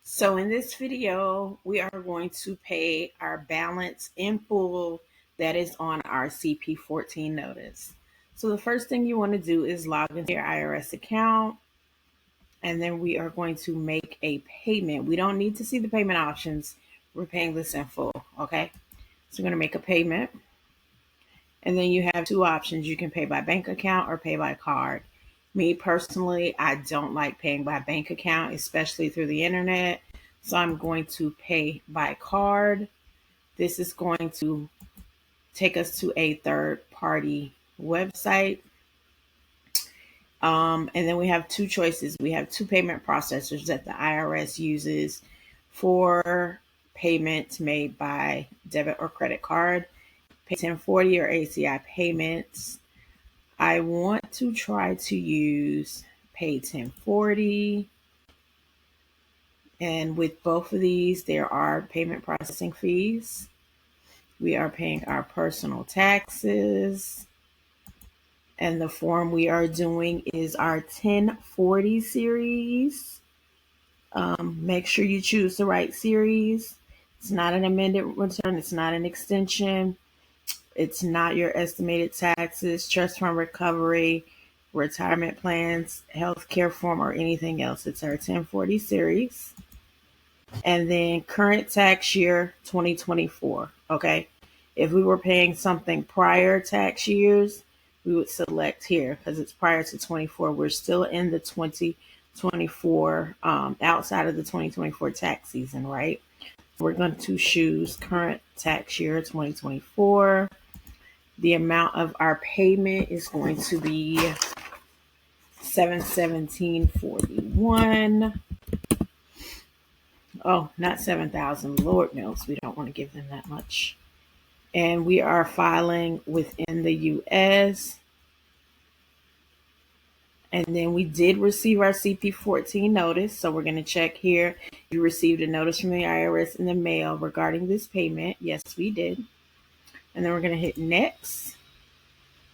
So in this video, we are going to pay our balance in full that is on our CP14 notice. So the first thing you want to do is log into your IRS account, and then we are going to make a payment. We don't need to see the payment options. We're paying this in full, okay? So we're going to make a payment, and then you have two options. You can pay by bank account or pay by card. Me personally, I don't like paying by bank account, especially through the internet. So I'm going to pay by card. This is going to take us to a third party website. And then we have two choices. We have two payment processors that the IRS uses for payments made by debit or credit card, Pay 1040 or ACI payments. I want to try to use Pay 1040. And with both of these, there are payment processing fees. We are paying our personal taxes. And the form we are doing is our 1040 series. Make sure you choose the right series. It's not an amended return. It's not an extension. It's not your estimated taxes, trust fund recovery, retirement plans, healthcare form, or anything else. It's our 1040 series. And then current tax year 2024. Okay. If we were paying something prior tax years, we would select here because it's prior to 24. We're still in the 2024, outside of the 2024 tax season, right? We're going to choose current tax year 2024. The amount of our payment is going to be $717.41. Oh, not 7,000. Lord knows we don't want to give them that much. And we are filing within the U.S. And then we did receive our CP14 notice. So we're going to check here. You received a notice from the IRS in the mail regarding this payment. Yes, we did. And then we're going to hit next.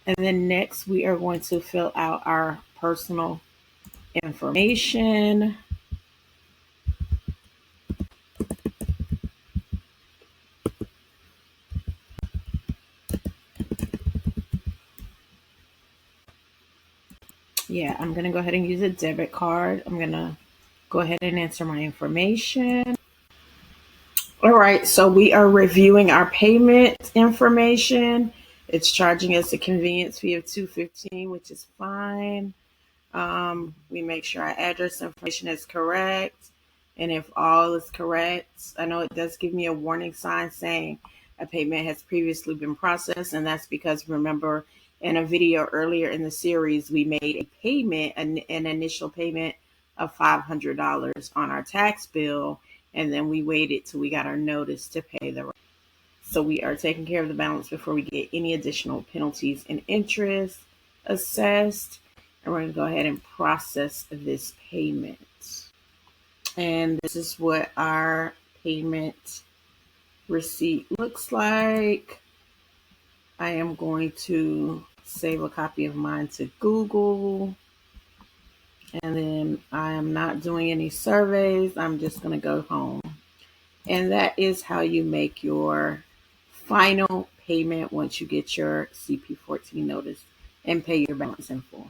And then next, we are going to fill out our personal information. Yeah, I'm going to go ahead and use a debit card. I'm going to go ahead and enter my information. All right, so we are reviewing our payment information. It's charging us a convenience fee of $215, which is fine. We make sure our address information is correct. And if all is correct, I know it does give me a warning sign saying a payment has previously been processed. And that's because, remember, in a video earlier in the series, we made a payment, an initial payment of $500 on our tax bill. And then we waited till we got our notice to pay the rest. So we are taking care of the balance before we get any additional penalties and interest assessed. And we're going to go ahead and process this payment. And this is what our payment receipt looks like. I am going to save a copy of mine to Google. And then I am not doing any surveys. I'm just going to go home. And that is how you make your final payment once you get your CP14 notice and pay your balance in full.